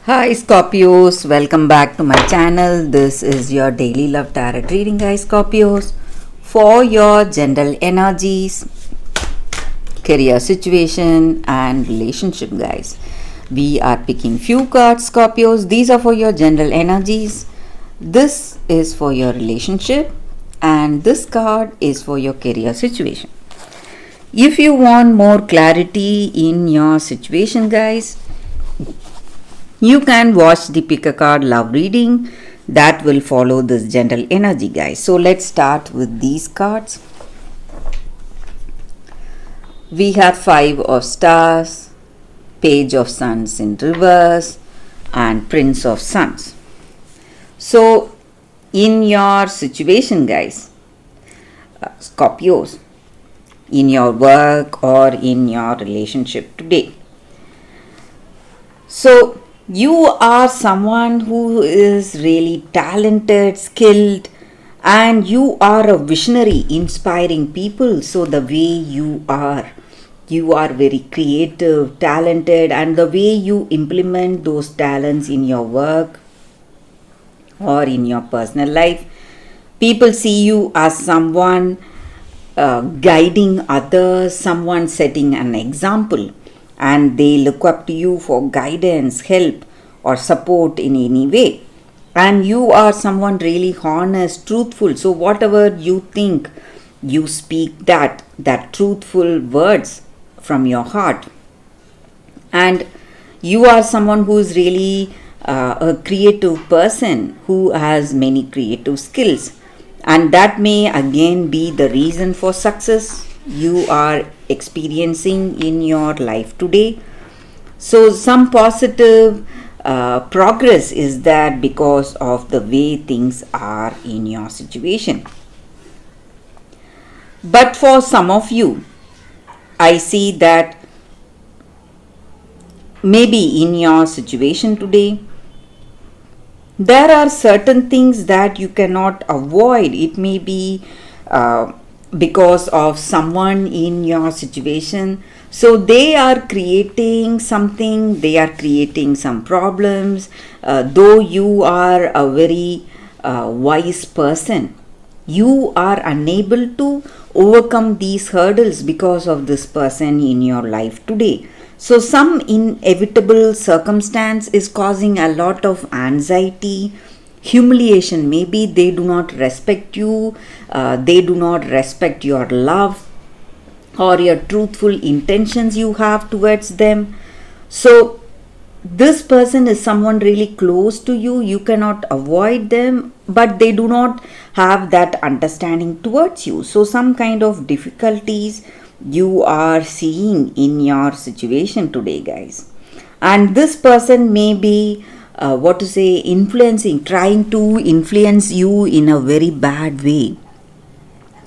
Hi Scorpios, welcome back to my channel. This is your daily love tarot reading, guys. Scorpios, for your general energies, career situation and relationship, guys. We are picking few cards, Scorpios. These are for your general energies. This is for your relationship and this card is for your career situation. If you want more clarity in your situation, guys, you can watch the pick a card love reading that will follow this general energy, guys. So let's start with these cards. We have Five of Stars, Page of Suns in reverse and Prince of Suns. So in your situation, guys, Scorpios, in your work or in your relationship today, so you are someone who is really talented, skilled, and you are a visionary, inspiring people. So the way you are very creative, talented, and the way you implement those talents in your work or in your personal life, people see you as someone guiding others, someone setting an example, and they look up to you for guidance, help, or support in any way. And you are someone really honest, truthful. So whatever you think, you speak that truthful words from your heart. And you are someone who is really a creative person who has many creative skills, and that may again be the reason for success you are experiencing in your life today. So some positive progress is that because of the way things are in your situation. But for some of you, I see that maybe in your situation today, there are certain things that you cannot avoid. It may be because of someone in your situation. So they are creating something, they are creating some problems. Though you are a very wise person, you are unable to overcome these hurdles because of this person in your life today. So some inevitable circumstance is causing a lot of anxiety, humiliation. Maybe they do not respect you, they do not respect your love or your truthful intentions you have towards them. So this person is someone really close to you. You cannot avoid them, but they do not have that understanding towards you. So some kind of difficulties you are seeing in your situation today, guys. And this person may be influencing, trying to influence you in a very bad way.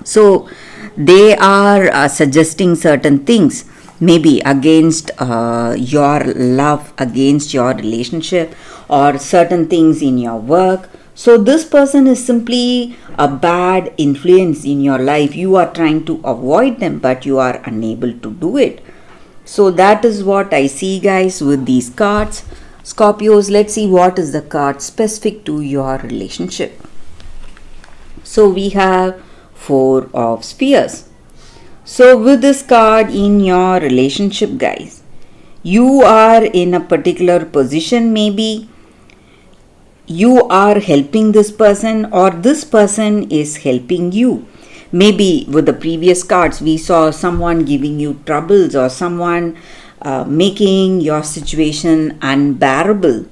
So they are suggesting certain things, maybe against your love, against your relationship, or certain things in your work. So this person is simply a bad influence in your life. You are trying to avoid them, but you are unable to do it. So that is what I see, guys, with these cards. Scorpios, let's see what is the card specific to your relationship. So we have Four of Spheres. So with this card in your relationship, guys, you are in a particular position. Maybe you are helping this person or this person is helping you. Maybe with the previous cards we saw someone giving you troubles or someone making your situation unbearable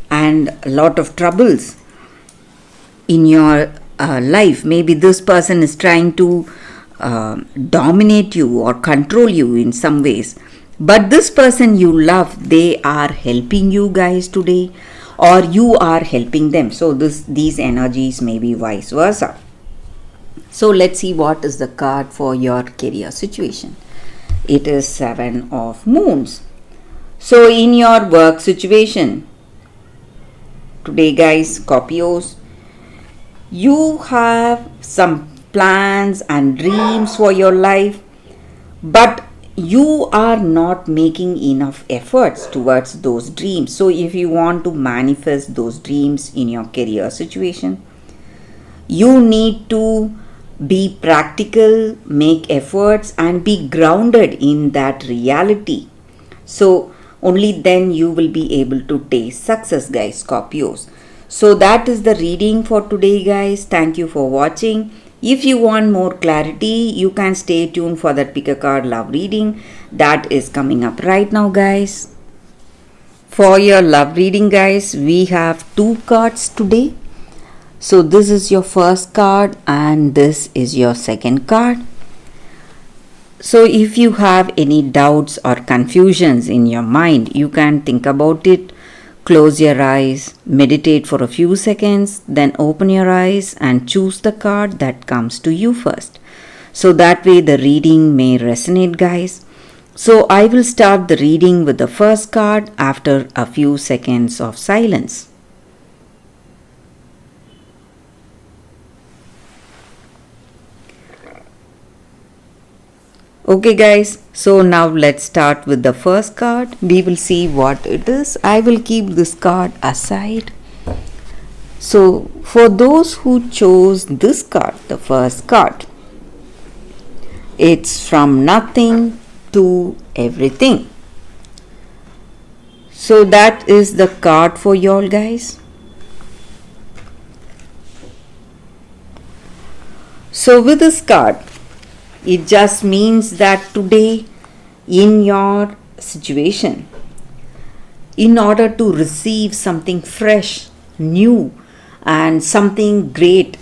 and a lot of troubles in your life. Maybe this person is trying to dominate you or control you in some ways. But this person you love, they are helping you, guys, today, or you are helping them. So these energies may be vice versa. So let's see what is the card for your career situation. It is Seven of Moons. So in your work situation today, guys, Scorpios, you have some plans and dreams for your life, but you are not making enough efforts towards those dreams. So if you want to manifest those dreams in your career situation, you need to be practical, make efforts, and be grounded in that reality. So only then you will be able to taste success, guys, Scorpios. So that is the reading for today, guys. Thank you for watching. If you want more clarity, you can stay tuned for that pick a card love reading that is coming up right now, guys. For your love reading, guys, we have two cards today. So this is your first card and this is your second card. So if you have any doubts or confusions in your mind, you can think about it, close your eyes, meditate for a few seconds, then open your eyes and choose the card that comes to you first. So that way the reading may resonate, guys. So I will start the reading with the first card after a few seconds of silence. Okay, guys, so now let's start with the first card. We will see what it is. I will keep this card aside. So for those who chose this card, the first card, it's from nothing to everything. So that is the card for y'all, guys. So with this card, it just means that today in your situation, in order to receive something fresh, new, and something great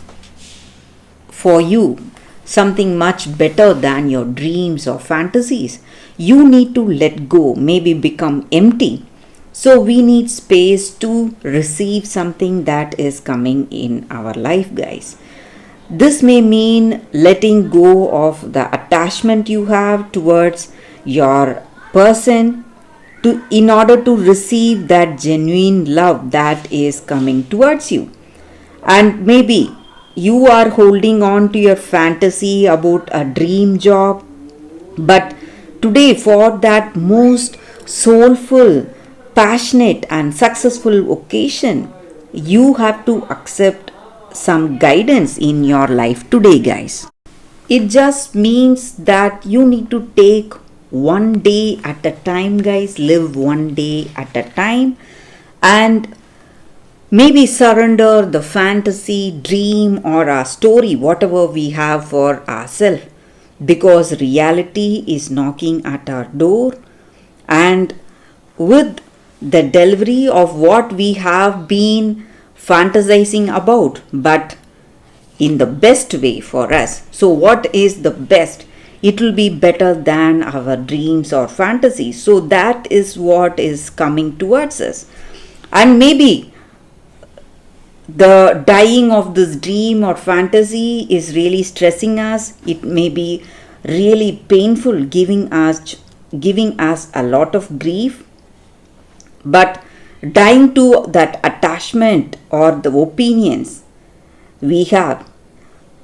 for you, something much better than your dreams or fantasies, you need to let go, maybe become empty. So we need space to receive something that is coming in our life, guys. This may mean letting go of the attachment you have towards your person in order to receive that genuine love that is coming towards you. And maybe you are holding on to your fantasy about a dream job, but today for that most soulful, passionate and successful occasion, you have to accept some guidance in your life today, guys. It just means that you need to take one day at a time, guys. Live one day at a time and maybe surrender the fantasy, dream or a story, whatever we have for ourselves, because reality is knocking at our door, and with the delivery of what we have been fantasizing about, but in the best way for us. So what is the best? It will be better than our dreams or fantasies. So that is what is coming towards us. And maybe the dying of this dream or fantasy is really stressing us. It may be really painful, giving us a lot of grief. But dying to that attachment or the opinions we have,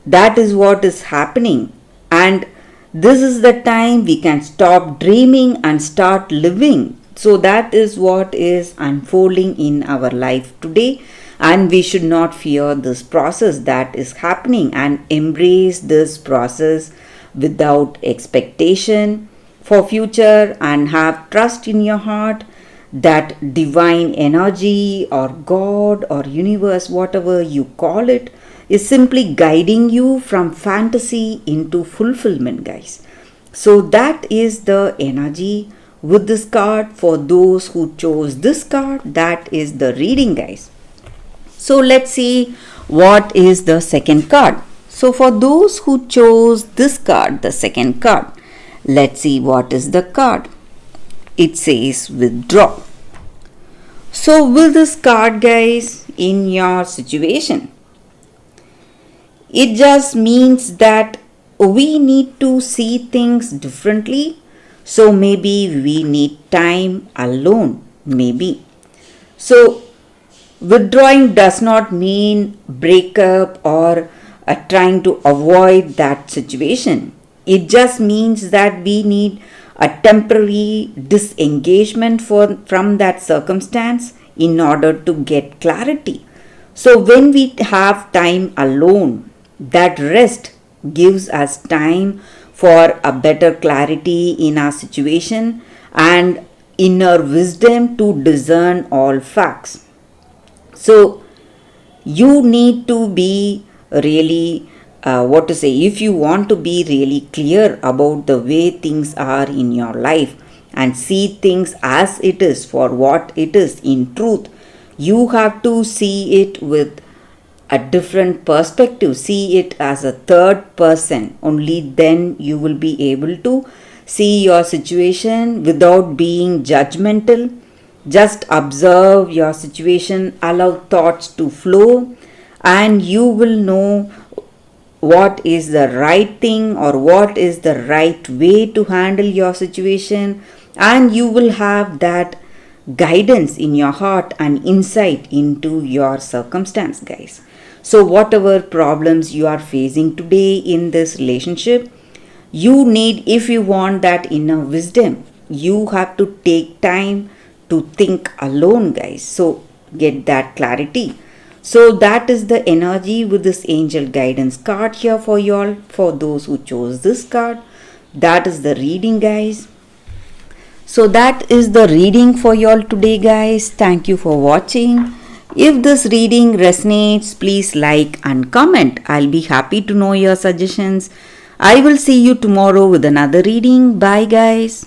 that is what is happening. And this is the time we can stop dreaming and start living. So that is what is unfolding in our life today, and we should not fear this process that is happening and embrace this process without expectation for future, and have trust in your heart that divine energy or God or universe, whatever you call it, is simply guiding you from fantasy into fulfillment, guys. So that is the energy with this card. For those who chose this card, that is the reading, guys. So let's see what is the second card. So for those who chose this card, the second card, let's see what is the card. It says withdraw. So with this card, guys, in your situation, it just means that we need to see things differently. So maybe we need time alone, maybe. So withdrawing does not mean breakup or trying to avoid that situation. It just means that we need a temporary disengagement from that circumstance in order to get clarity. So, when we have time alone, that rest gives us time for a better clarity in our situation and inner wisdom to discern all facts. So, you need to be really what to say, if you want to be really clear about the way things are in your life and see things as it is for what it is in truth, you have to see it with a different perspective, see it as a third person. Only then you will be able to see your situation without being judgmental. Just observe your situation, allow thoughts to flow, and you will know what is the right thing or what is the right way to handle your situation, and you will have that guidance in your heart and insight into your circumstance, guys. So whatever problems you are facing today in this relationship, you need, if you want that inner wisdom, you have to take time to think alone, guys. So get that clarity. So that is the energy with this angel guidance card here for y'all, for those who chose this card. That is the reading, guys. So that is the reading for y'all today, guys. Thank you for watching. If this reading resonates, please like and comment. I'll be happy to know your suggestions. I will see you tomorrow with another reading. Bye, guys.